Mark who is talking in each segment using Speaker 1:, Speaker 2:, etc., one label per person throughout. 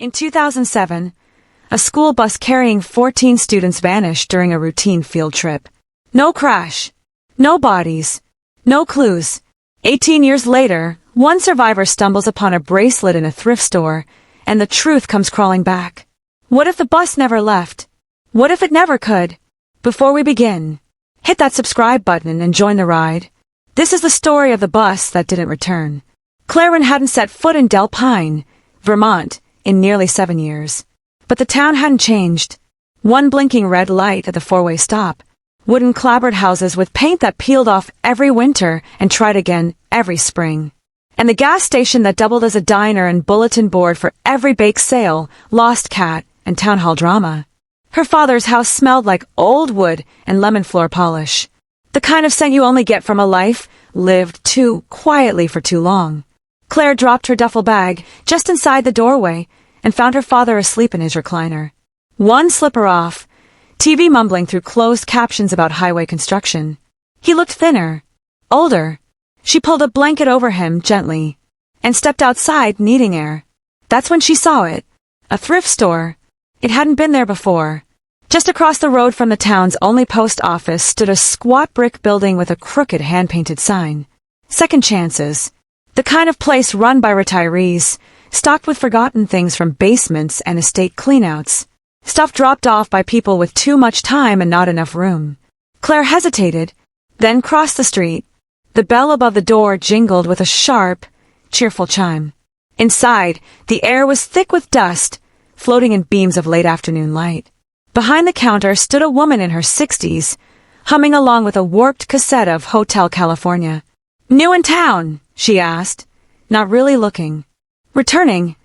Speaker 1: In 2007, a school bus carrying 14 students vanished during a routine field trip. No crash, no bodies, no clues. 18 years later, one survivor stumbles upon a bracelet in a thrift store, and the truth comes crawling back. What if the bus never left? What if it never could? Before we begin, hit that subscribe button and join the ride. This is the story of the bus that didn't return. Claire hadn't set foot in Del Pine, Vermont, in nearly 7 years. But the town hadn't changed. One blinking red light at the four-way stop. Wooden clapboard houses with paint that peeled off every winter and tried again every spring. And the gas station that doubled as a diner and bulletin board for every bake sale, lost cat, and town hall drama. Her father's house smelled like old wood and lemon floor polish. The kind of scent you only get from a life lived too quietly for too long. Claire dropped her duffel bag just inside the doorway and found her father asleep in his recliner. One slipper off, TV mumbling through closed captions about highway construction. He looked thinner, older. She pulled a blanket over him gently and stepped outside needing air. That's when she saw it. A thrift store. It hadn't been there before. Just across the road from the town's only post office stood a squat brick building with a crooked hand-painted sign. Second Chances. The kind of place run by retirees, stocked with forgotten things from basements and estate cleanouts. Stuff dropped off by people with too much time and not enough room. Claire hesitated, then crossed the street. The bell above the door jingled with a sharp, cheerful chime. Inside, the air was thick with dust, floating in beams of late afternoon light. Behind the counter stood a woman in her 60s, humming along with a warped cassette of Hotel California. "New in town?" she asked, not really looking. "Returning,"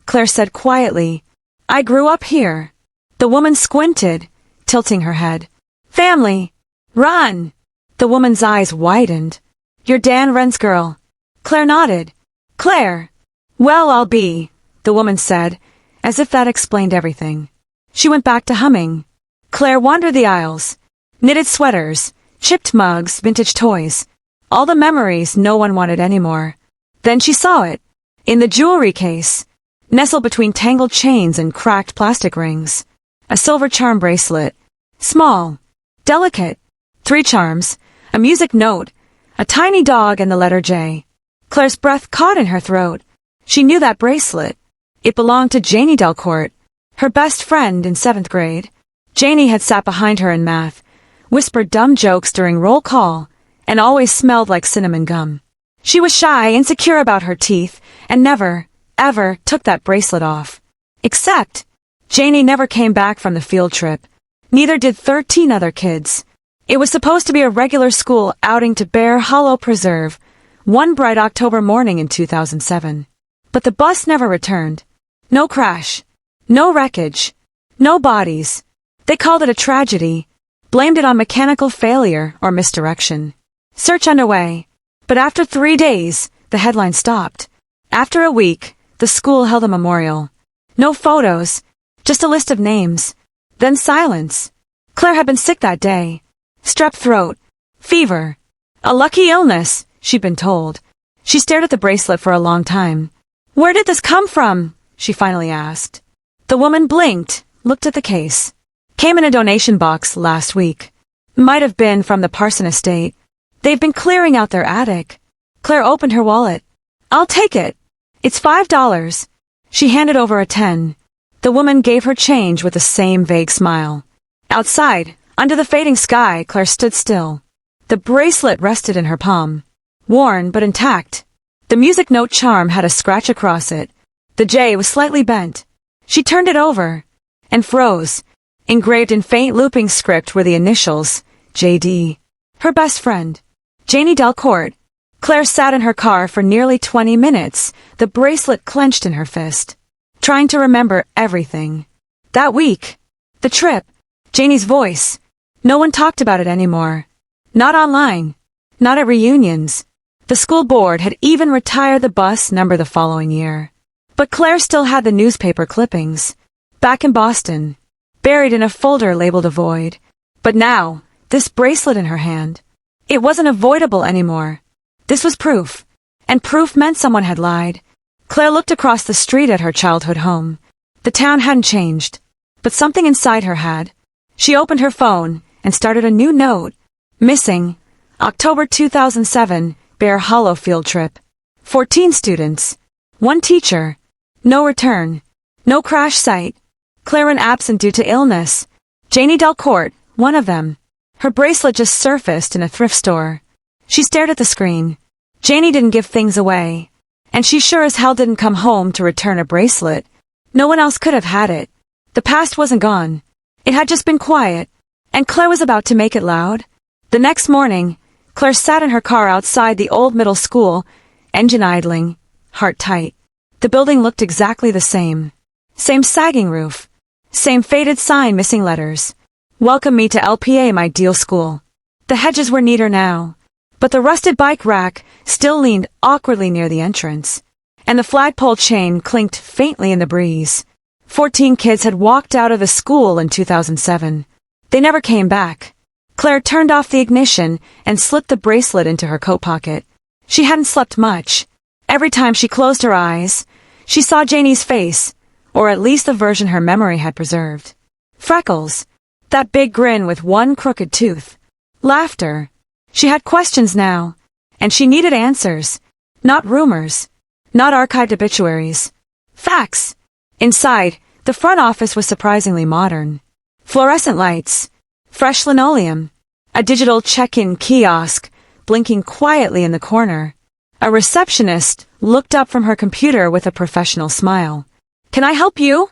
Speaker 1: Claire said quietly. "I grew up here." The woman squinted, tilting her head. "Family! Run!" The woman's eyes widened. "You're Dan Wren's girl." Claire nodded. "Claire!" "Well, I'll be," the woman said, as if that explained everything. She went back to humming. Claire wandered the aisles. Knitted sweaters, chipped mugs, vintage toys. All the memories no one wanted anymore. Then she saw it. In the jewelry case, nestled between tangled chains and cracked plastic rings. A silver charm bracelet. Small. Delicate. 3 charms. A music note. A tiny dog and the letter J. Claire's breath caught in her throat. She knew that bracelet. It belonged to Janie Delcourt, her best friend in 7th grade. Janie had sat behind her in math, whispered dumb jokes during roll call, and always smelled like cinnamon gum. She was shy, insecure about her teeth, and never, ever took that bracelet off. Except, Janie never came back from the field trip. Neither did 13 other kids. It was supposed to be a regular school outing to Bear Hollow Preserve, one bright October morning in 2007. But the bus never returned. No crash. No wreckage. No bodies. They called it a tragedy, blamed it on mechanical failure or misdirection. Search underway. But after 3 days, the headline stopped. After a week, the school held a memorial. No photos, just a list of names. Then silence. Claire had been sick that day. Strep throat. Fever. A lucky illness, she'd been told. She stared at the bracelet for a long time. "Where did this come from?" she finally asked. The woman blinked, looked at the case. "Came in a donation box last week. Might have been from the Parson estate. They've been clearing out their attic." Claire opened her wallet. "I'll take it. It's $5. She handed over a 10. The woman gave her change with the same vague smile. Outside, under the fading sky, Claire stood still. The bracelet rested in her palm. Worn but intact. The music note charm had a scratch across it. The J was slightly bent. She turned it over and froze. Engraved in faint looping script were the initials, J.D. Her best friend, Janie Delcourt. Claire sat in her car for nearly 20 minutes, the bracelet clenched in her fist, trying to remember everything. That week, the trip, Janie's voice. No one talked about it anymore. Not online. Not at reunions. The school board had even retired the bus number the following year. But Claire still had the newspaper clippings. Back in Boston. Buried in a folder labeled Avoid. But now, this bracelet in her hand. It wasn't avoidable anymore. This was proof. And proof meant someone had lied. Claire looked across the street at her childhood home. The town hadn't changed, but something inside her had. She opened her phone and started a new note. Missing. October 2007, Bear Hollow field trip. 14 students. 1 teacher. No return. No crash site. Claire absent due to illness. Janie Delcourt, one of them. Her bracelet just surfaced in a thrift store. She stared at the screen. Janie didn't give things away. And she sure as hell didn't come home to return a bracelet. No one else could have had it. The past wasn't gone. It had just been quiet. And Claire was about to make it loud. The next morning, Claire sat in her car outside the old middle school, engine idling, heart tight. The building looked exactly the same. Same sagging roof. Same faded sign missing letters. Welcome me to LPA, my deal school. The hedges were neater now, but the rusted bike rack still leaned awkwardly near the entrance, and the flagpole chain clinked faintly in the breeze. 14 kids had walked out of the school in 2007. They never came back. Claire turned off the ignition and slipped the bracelet into her coat pocket. She hadn't slept much. Every time she closed her eyes, she saw Janie's face, or at least the version her memory had preserved. Freckles. That big grin with one crooked tooth. Laughter. She had questions now, and she needed answers. Not rumors. Not archived obituaries. Facts. Inside, the front office was surprisingly modern. Fluorescent lights. Fresh linoleum. A digital check-in kiosk, blinking quietly in the corner. A receptionist looked up from her computer with a professional smile. Can I help you?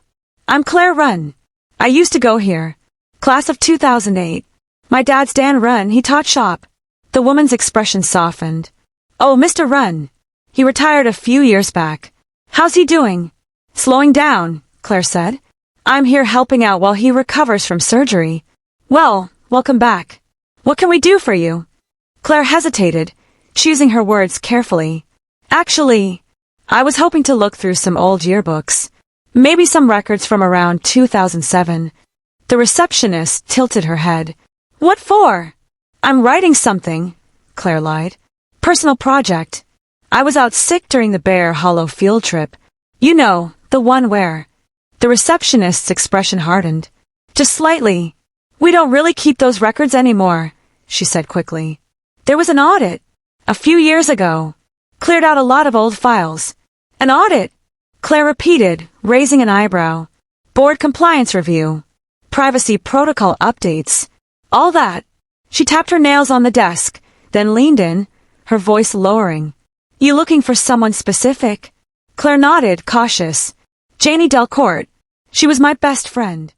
Speaker 1: I'm Claire Runn. I used to go here. Class of 2008. My dad's Dan Runn, he taught shop. The woman's expression softened. Oh, Mr. Runn. He retired a few years back. How's he doing? Slowing down, Claire said. I'm here helping out while he recovers from surgery. Well, welcome back. What can we do for you? Claire hesitated, choosing her words carefully. Actually, I was hoping to look through some old yearbooks. Maybe some records from around 2007. The receptionist tilted her head. What for? I'm writing something, Claire lied. Personal project. I was out sick during the Bear Hollow field trip. You know, the one where... The receptionist's expression hardened. Just slightly. We don't really keep those records anymore, she said quickly. There was an audit. A few years ago. Cleared out a lot of old files. An audit? Claire repeated, raising an eyebrow. Board compliance review. Privacy protocol updates. All that. She tapped her nails on the desk, then leaned in, her voice lowering. You looking for someone specific? Claire nodded, cautious. Janie Delcourt. She was my best friend.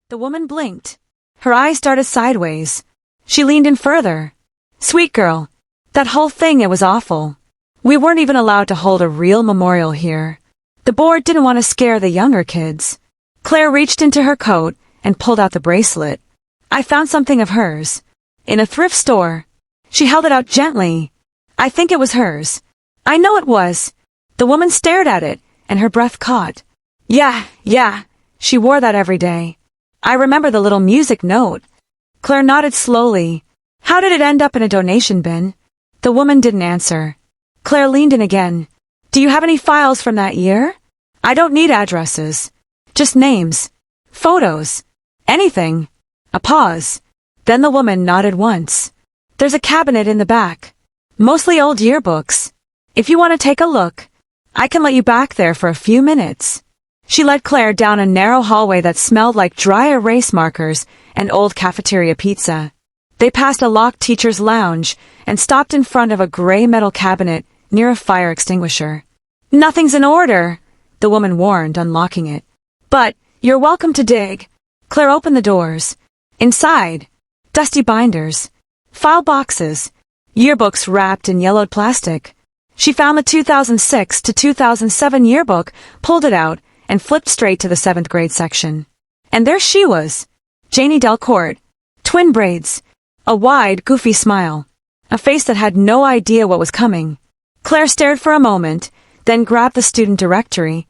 Speaker 1: The woman blinked. Her eyes darted sideways. She leaned in further. Sweet girl. That whole thing, it was awful. We weren't even allowed to hold a real memorial here. The board didn't want to scare the younger kids. Claire reached into her coat and pulled out the bracelet. I found something of hers. In a thrift store. She held it out gently. I think it was hers. I know it was. The woman stared at it, and her breath caught. Yeah. She wore that every day. I remember the little music note. Claire nodded slowly. How did it end up in a donation bin? The woman didn't answer. Claire leaned in again. Do you have any files from that year? I don't need addresses. Just names. Photos. Anything. A pause. Then the woman nodded once. There's a cabinet in the back. Mostly old yearbooks. If you want to take a look, I can let you back there for a few minutes. She led Claire down a narrow hallway that smelled like dry erase markers and old cafeteria pizza. They passed a locked teacher's lounge and stopped in front of a gray metal cabinet near a fire extinguisher. Nothing's in order, the woman warned, unlocking it. But you're welcome to dig. Claire opened the doors. Inside, dusty binders, file boxes, yearbooks wrapped in yellowed plastic. She found the 2006 to 2007 yearbook, pulled it out, and flipped straight to the 7th grade section. And there she was, Janie Delcourt. Twin braids, a wide, goofy smile, a face that had no idea what was coming. Claire stared for a moment, then grabbed the student directory,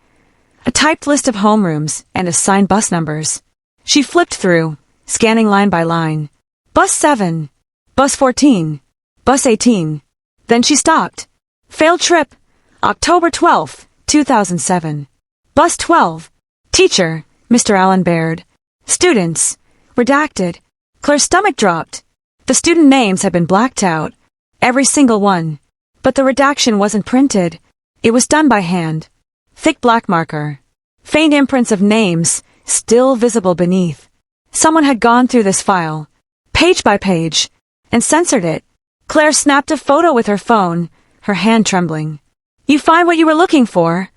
Speaker 1: a typed list of homerooms, and assigned bus numbers. She flipped through, scanning line by line. Bus 7, Bus 14, Bus 18. Then she stopped. Failed trip, October 12th, 2007. Bus 12, Teacher, Mr. Alan Baird. Students, redacted. Claire's stomach dropped. The student names had been blacked out. Every single one. But the redaction wasn't printed. It was done by hand. Thick black marker. Faint imprints of names, still visible beneath. Someone had gone through this file, page by page, and censored it. Claire snapped a photo with her phone, her hand trembling. You find what you were looking for?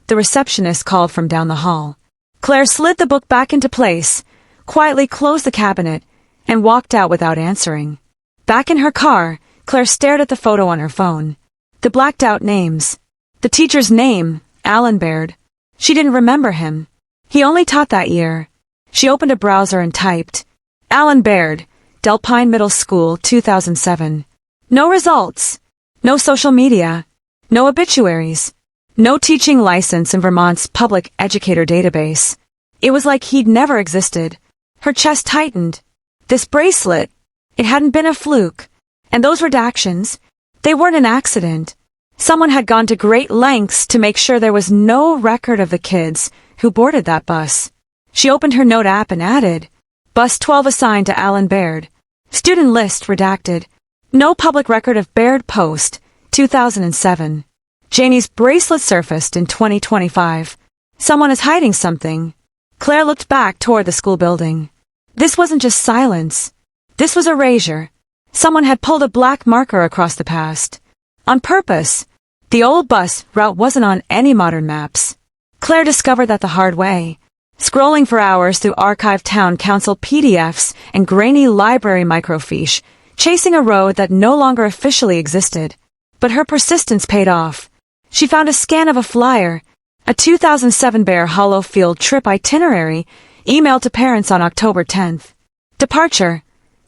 Speaker 1: The receptionist called from down the hall. Claire slid the book back into place, quietly closed the cabinet, and walked out without answering. Back in her car, Claire stared at the photo on her phone. The blacked-out names. The teacher's name, Alan Baird. She didn't remember him. He only taught that year. She opened a browser and typed, Alan Baird, Delpine Middle School, 2007. No results. No social media. No obituaries. No teaching license in Vermont's public educator database. It was like he'd never existed. Her chest tightened. This bracelet, it hadn't been a fluke. And those redactions, they weren't an accident. Someone had gone to great lengths to make sure there was no record of the kids who boarded that bus. She opened her note app and added, Bus 12 assigned to Alan Baird. Student list redacted. No public record of Baird post, 2007. Janie's bracelet surfaced in 2025. Someone is hiding something. Claire looked back toward the school building. This wasn't just silence. This was erasure. Someone had pulled a black marker across the past. On purpose. The old bus route wasn't on any modern maps. Claire discovered that the hard way. Scrolling for hours through archived town council PDFs and grainy library microfiche, chasing a road that no longer officially existed. But her persistence paid off. She found a scan of a flyer, a 2007 Bear Hollow field trip itinerary, emailed to parents on October 10th. Departure,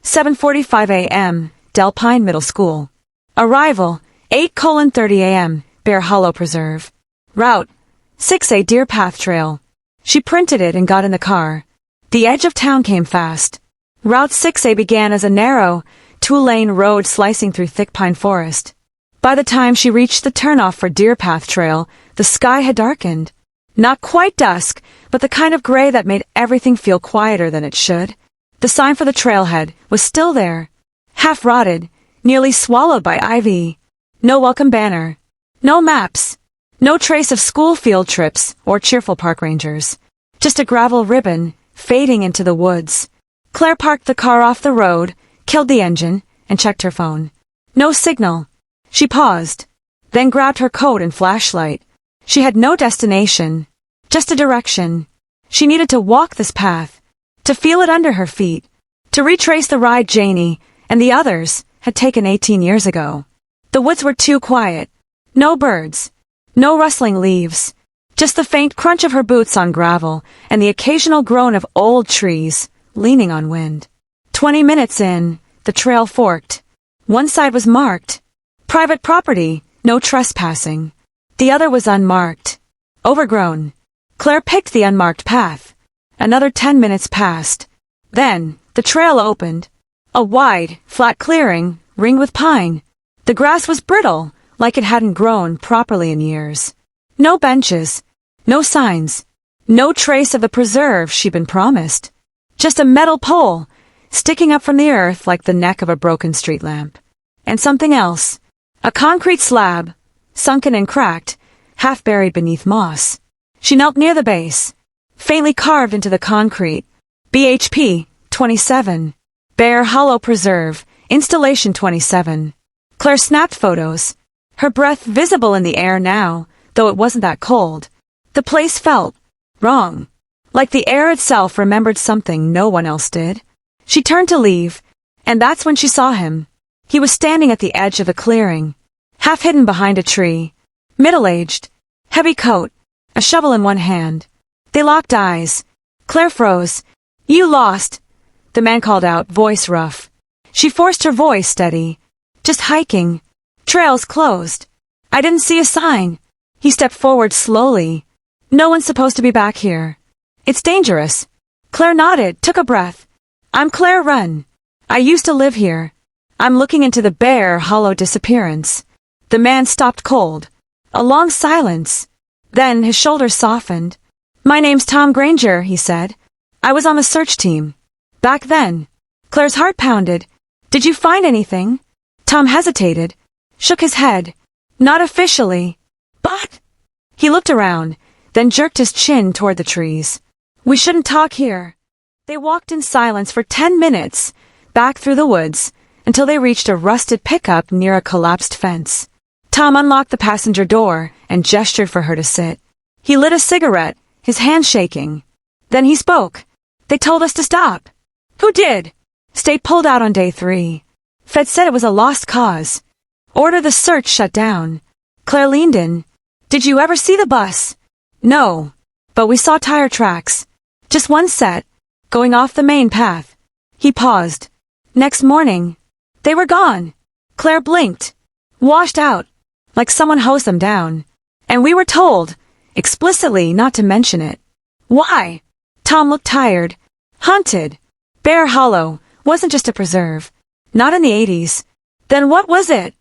Speaker 1: 7:45 a.m., Delpine Middle School. Arrival, 8:30 a.m., Bear Hollow Preserve. Route, 6A Deer Path Trail. She printed it and got in the car. The edge of town came fast. Route 6A began as a narrow, two-lane road slicing through thick pine forest. By the time she reached the turnoff for Deer Path Trail, the sky had darkened. Not quite dusk, but the kind of gray that made everything feel quieter than it should. The sign for the trailhead was still there, half-rotted, nearly swallowed by ivy. No welcome banner. No maps. No trace of school field trips or cheerful park rangers. Just a gravel ribbon, fading into the woods. Claire parked the car off the road, killed the engine, and checked her phone. No signal. She paused, then grabbed her coat and flashlight. She had no destination, just a direction. She needed to walk this path, to feel it under her feet, to retrace the ride Janie and the others had taken 18 years ago. The woods were too quiet. No birds. No rustling leaves. Just the faint crunch of her boots on gravel and the occasional groan of old trees leaning on wind. 20 minutes in, the trail forked. One side was marked. Private property, no trespassing. The other was unmarked. Overgrown. Claire picked the unmarked path. Another 10 minutes passed. Then, the trail opened. A wide, flat clearing, ringed with pine. The grass was brittle, like it hadn't grown properly in years. No benches. No signs. No trace of the preserve she'd been promised. Just a metal pole, sticking up from the earth like the neck of a broken street lamp. And something else. A concrete slab, sunken and cracked, half buried beneath moss. She knelt near the base, faintly carved into the concrete. BHP, 27. Bear Hollow Preserve, Installation 27. Claire snapped photos, her breath visible in the air now, though it wasn't that cold. The place felt wrong, like the air itself remembered something no one else did. She turned to leave, and that's when she saw him. He was standing at the edge of a clearing, half hidden behind a tree, middle-aged, heavy coat, a shovel in one hand. They locked eyes. Claire froze. You lost, the man called out, voice rough. She forced her voice steady. Just hiking. Trails closed. I didn't see a sign. He stepped forward slowly. No one's supposed to be back here. It's dangerous. Claire nodded, took a breath. I'm Claire Runn. I used to live here. I'm looking into the Bear Hollow disappearance. The man stopped cold. A long silence. Then his shoulders softened. My name's Tom Granger, he said. I was on the search team. Back then. Claire's heart pounded. Did you find anything? Tom hesitated, shook his head. Not officially. But... He looked around, then jerked his chin toward the trees. We shouldn't talk here. They walked in silence for 10 minutes, back through the woods, until they reached a rusted pickup near a collapsed fence. Tom unlocked the passenger door and gestured for her to sit. He lit a cigarette, his hand shaking. Then he spoke. They told us to stop. Who did? State pulled out on day 3. Fed said it was a lost cause. Order the search shut down. Claire leaned in. Did you ever see the bus? No. But we saw tire tracks. Just one set, going off the main path. He paused. Next morning, they were gone. Claire blinked. Washed out. Like someone hosed them down. And we were told, explicitly, not to mention it. Why? Tom looked tired. Haunted. Bear Hollow wasn't just a preserve. Not in the 80s. Then what was it?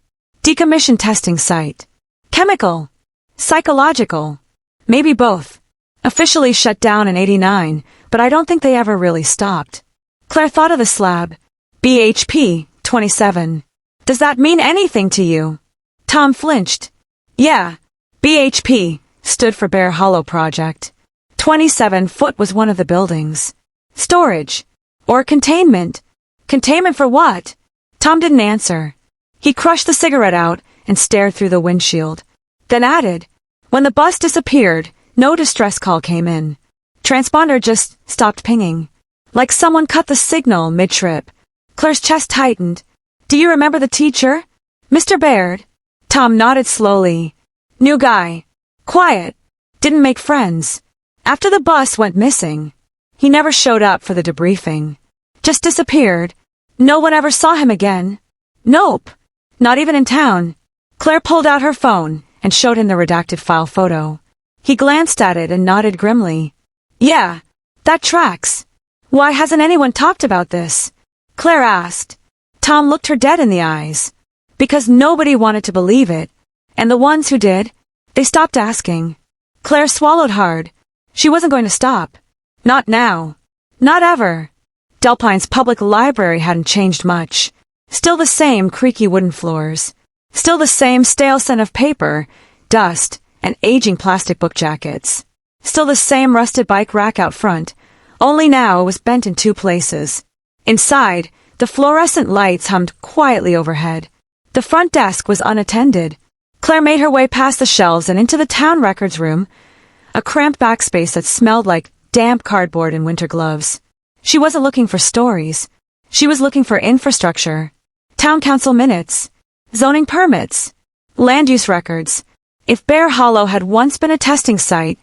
Speaker 1: Decommissioned testing site. Chemical. Psychological. Maybe both. Officially shut down in 89, but I don't think they ever really stopped. Claire thought of the slab. BHP 27. Does that mean anything to you? Tom flinched. Yeah. BHP stood for Bear Hollow Project. 27-foot was one of the buildings. Storage. Or containment. Containment for what? Tom didn't answer. He crushed the cigarette out and stared through the windshield. Then added, when the bus disappeared, no distress call came in. Transponder just stopped pinging. Like someone cut the signal mid-trip. Claire's chest tightened. Do you remember the teacher? Mr. Baird? Tom nodded slowly. New guy. Quiet. Didn't make friends. After the bus went missing, he never showed up for the debriefing. Just disappeared. No one ever saw him again. Nope. Not even in town. Claire pulled out her phone and showed him the redacted file photo. He glanced at it and nodded grimly. Yeah, that tracks. Why hasn't anyone talked about this? Claire asked. Tom looked her dead in the eyes. Because nobody wanted to believe it. And the ones who did, they stopped asking. Claire swallowed hard. She wasn't going to stop. Not now. Not ever. Delpine's public library hadn't changed much. Still the same creaky wooden floors. Still the same stale scent of paper, dust, and aging plastic book jackets. Still the same rusted bike rack out front, only now it was bent in 2 places. Inside, the fluorescent lights hummed quietly overhead. The front desk was unattended. Claire made her way past the shelves and into the town records room, a cramped backspace that smelled like damp cardboard and winter gloves. She wasn't looking for stories. She was looking for infrastructure. Town council minutes. Zoning permits. Land use records. If Bear Hollow had once been a testing site,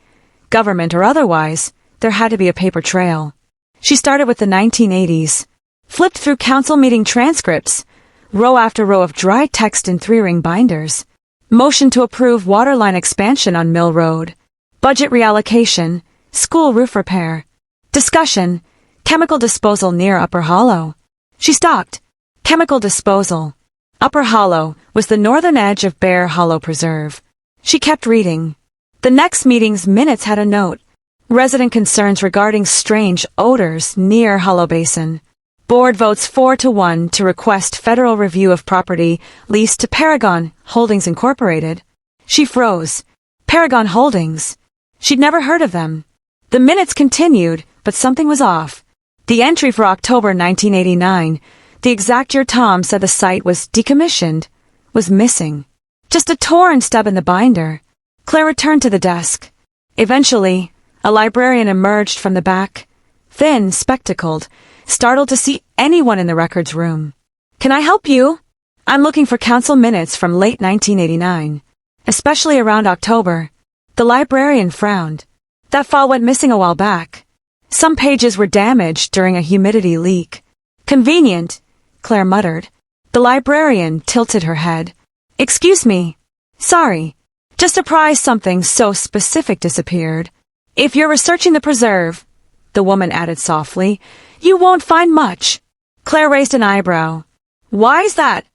Speaker 1: government or otherwise, there had to be a paper trail. She started with the 1980s. Flipped through council meeting transcripts, row after row of dry text in 3-ring binders. Motion to approve waterline expansion on Mill Road. Budget reallocation. School roof repair. Discussion. Chemical disposal near Upper Hollow. She stopped. Chemical disposal. Upper Hollow was the northern edge of Bear Hollow Preserve. She kept reading. The next meeting's minutes had a note. Resident concerns regarding strange odors near Hollow Basin. Board votes 4-1 to request federal review of property leased to Paragon Holdings Incorporated. She froze. Paragon Holdings. She'd never heard of them. The minutes continued, but something was off. The entry for October 1989, the exact year Tom said the site was decommissioned, was missing. Just a torn stub in the binder. Claire returned to the desk. Eventually, a librarian emerged from the back, thin, spectacled, startled to see anyone in the records room. Can I help you? I'm looking for council minutes from late 1989, especially around October. The librarian frowned. That file went missing a while back. Some pages were damaged during a humidity leak. Convenient, Claire muttered. The librarian tilted her head. Excuse me. Sorry. Just surprised something so specific disappeared. If you're researching the preserve, the woman added softly, you won't find much. Claire raised an eyebrow. Why is that?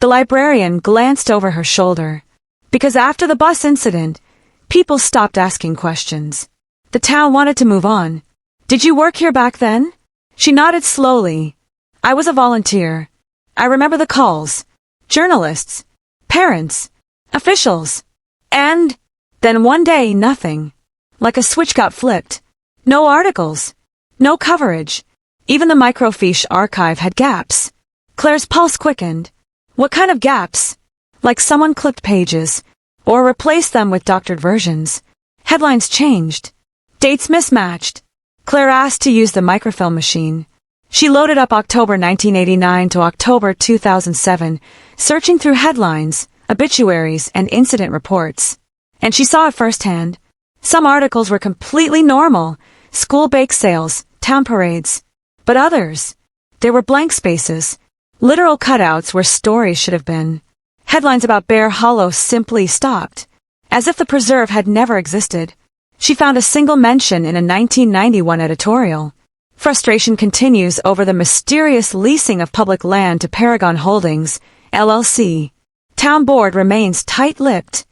Speaker 1: The librarian glanced over her shoulder. Because after the bus incident, people stopped asking questions. The town wanted to move on. Did you work here back then? She nodded slowly. I was a volunteer. I remember the calls. Journalists. Parents. Officials. And then one day, nothing. Like a switch got flipped. No articles. No coverage. Even the microfiche archive had gaps. Claire's pulse quickened. What kind of gaps? Like someone clipped pages, or replaced them with doctored versions. Headlines changed. Dates mismatched. Claire asked to use the microfilm machine. She loaded up October 1989 to October 2007, searching through headlines, obituaries, and incident reports. And she saw it firsthand. Some articles were completely normal, school bake sales, town parades. But others, there were blank spaces, literal cutouts where stories should have been. Headlines about Bear Hollow simply stopped, as if the preserve had never existed. She found a single mention in a 1991 editorial. Frustration continues over the mysterious leasing of public land to Paragon Holdings, LLC. Town board remains tight-lipped.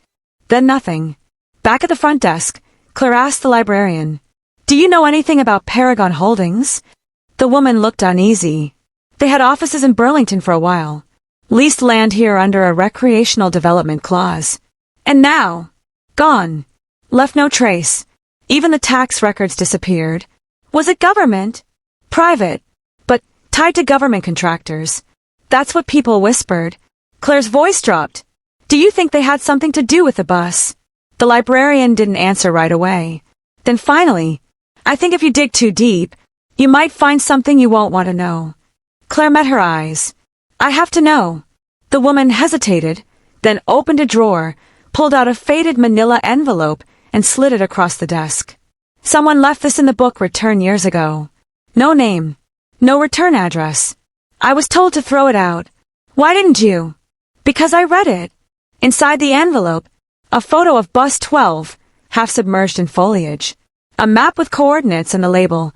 Speaker 1: Then nothing. Back at the front desk, Claire asked the librarian, "Do you know anything about Paragon Holdings?" The woman looked uneasy. They had offices in Burlington for a while. Leased land here under a recreational development clause. And now, gone. Left no trace. Even the tax records disappeared. Was it government? Private. But tied to government contractors. That's what people whispered. Claire's voice dropped. Do you think they had something to do with the bus? The librarian didn't answer right away. Then finally, I think if you dig too deep, you might find something you won't want to know. Claire met her eyes. I have to know. The woman hesitated, then opened a drawer, pulled out a faded manila envelope, and slid it across the desk. Someone left this in the book return years ago. No name. No return address. I was told to throw it out. Why didn't you? Because I read it. Inside the envelope, a photo of Bus 12, half submerged in foliage. A map with coordinates and the label,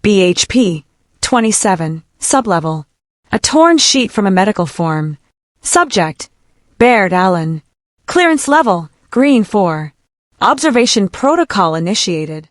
Speaker 1: BHP 27, sublevel. A torn sheet from a medical form. Subject, Baird Allen. Clearance level, green 4. Observation protocol initiated.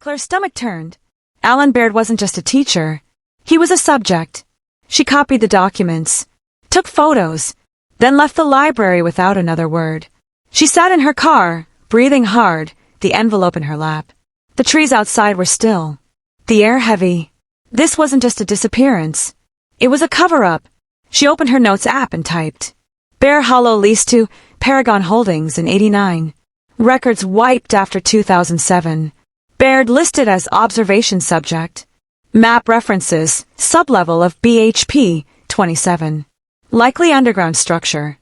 Speaker 1: Claire's stomach turned. Alan Baird wasn't just a teacher. He was a subject. She copied the documents, took photos, then left the library without another word. She sat in her car, breathing hard, the envelope in her lap. The trees outside were still. The air heavy. This wasn't just a disappearance. It was a cover-up. She opened her notes app and typed. Bear Hollow leased to Paragon Holdings in '89. Records wiped after 2007. Baird listed as observation subject. Map references, sublevel of BHP 27. Likely underground structure.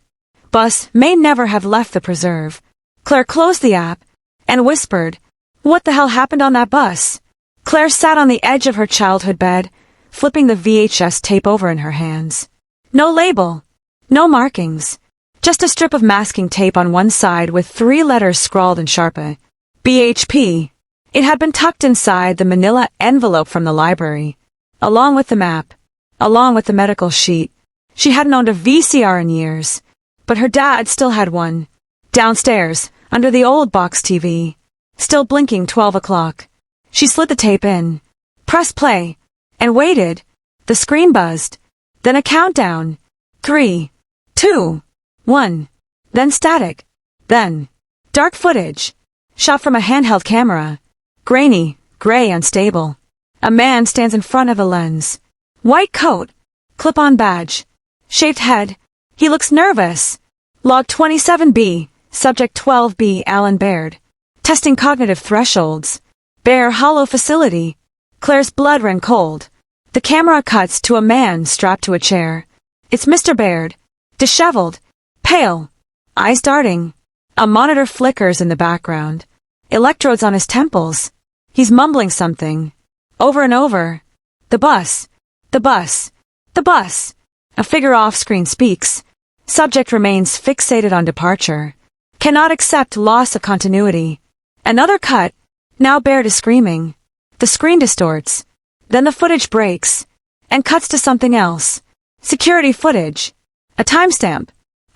Speaker 1: Bus may never have left the preserve. Claire closed the app and whispered, "What the hell happened on that bus?" Claire sat on the edge of her childhood bed, flipping the VHS tape over in her hands. No label. No markings. Just a strip of masking tape on one side with 3 letters scrawled in Sharpa. BHP. It had been tucked inside the manila envelope from the library. Along with the map. Along with the medical sheet. She hadn't owned a VCR in years. But her dad still had one. Downstairs, under the old box TV. Still blinking 12 o'clock. She slid the tape in. Pressed play. And waited. The screen buzzed. Then a countdown. 3, 2, 1. Then static. Then dark footage. Shot from a handheld camera. Grainy, gray, unstable. A man stands in front of a lens. White coat. Clip-on badge. Shaved head. He looks nervous. Log 27B. Subject 12B. Alan Baird. Testing cognitive thresholds. Bear Hollow facility. Claire's blood ran cold. The camera cuts to a man strapped to a chair. It's Mr. Baird. Disheveled. Pale. Eyes darting. A monitor flickers in the background. Electrodes on his temples. He's mumbling something. Over and over. The bus. The bus. The bus. A figure off-screen speaks. Subject remains fixated on departure. Cannot accept loss of continuity. Another cut. Now Baird is screaming. The screen distorts. Then the footage breaks. And cuts to something else. Security footage. A timestamp.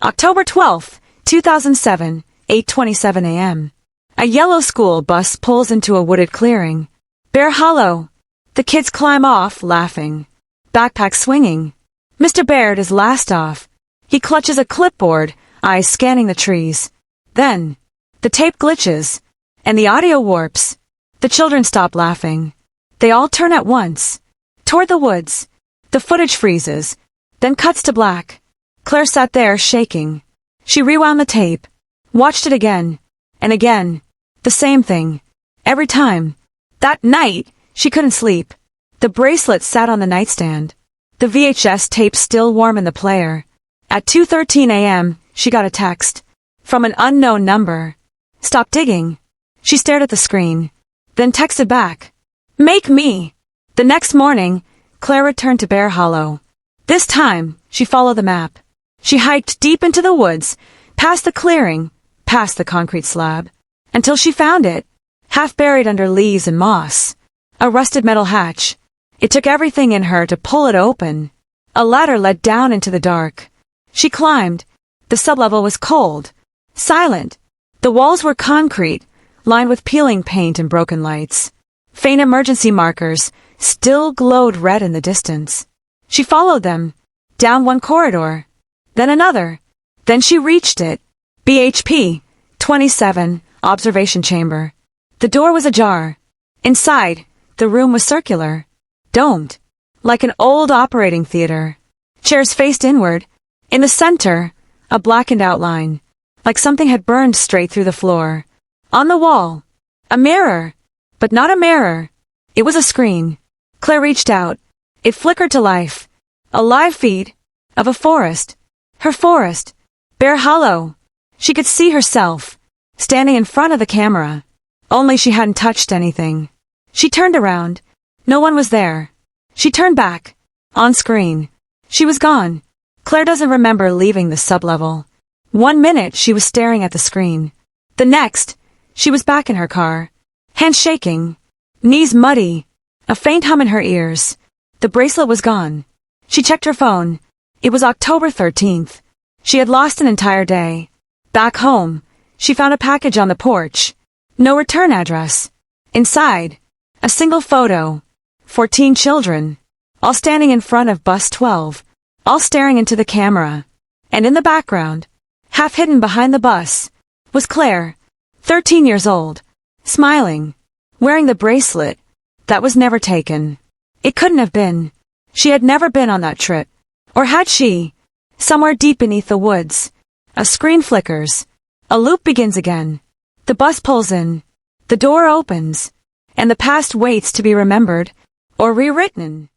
Speaker 1: October 12th, 2007, 8:27 a.m. A yellow school bus pulls into a wooded clearing. Bear Hollow. The kids climb off, laughing. Backpack swinging. Mr. Baird is last off. He clutches a clipboard, eyes scanning the trees. Then, the tape glitches, and the audio warps. The children stop laughing. They all turn at once. Toward the woods. The footage freezes, then cuts to black. Claire sat there, shaking. She rewound the tape, watched it again, and again. The same thing. Every time. That night, she couldn't sleep. The bracelet sat on the nightstand. The VHS tape still warm in the player. At 2:13 a.m., she got a text. From an unknown number. Stop digging. She stared at the screen. Then texted back. Make me. The next morning, Claire returned to Bear Hollow. This time, she followed the map. She hiked deep into the woods, past the clearing, past the concrete slab, until she found it, half buried under leaves and moss. A rusted metal hatch. It took everything in her to pull it open. A ladder led down into the dark. She climbed. The sublevel was cold, silent. The walls were concrete, lined with peeling paint and broken lights. Faint emergency markers still glowed red in the distance. She followed them, down one corridor, then another. Then she reached it. BHP 27, observation chamber. The door was ajar. Inside, the room was circular, domed, like an old operating theater. Chairs faced inward. In the center, a blackened outline, like something had burned straight through the floor. On the wall, a mirror, but not a mirror. It was a screen. Claire reached out. It flickered to life. A live feed of a forest. Her forest. Bear Hollow. She could see herself, standing in front of the camera. Only she hadn't touched anything. She turned around. No one was there. She turned back. On screen. She was gone. Claire doesn't remember leaving the sublevel. 1 minute she was staring at the screen. The next, she was back in her car. Hands shaking. Knees muddy. A faint hum in her ears. The bracelet was gone. She checked her phone. It was October 13th. She had lost an entire day. Back home, she found a package on the porch. No return address. Inside, a single photo. 14 children. All standing in front of bus 12. All staring into the camera. And in the background, half hidden behind the bus, was Claire, 13 years old, smiling, wearing the bracelet that was never taken. It couldn't have been. She had never been on that trip. Or had she? Somewhere deep beneath the woods. A screen flickers. A loop begins again. The bus pulls in. The door opens. And the past waits to be remembered or rewritten.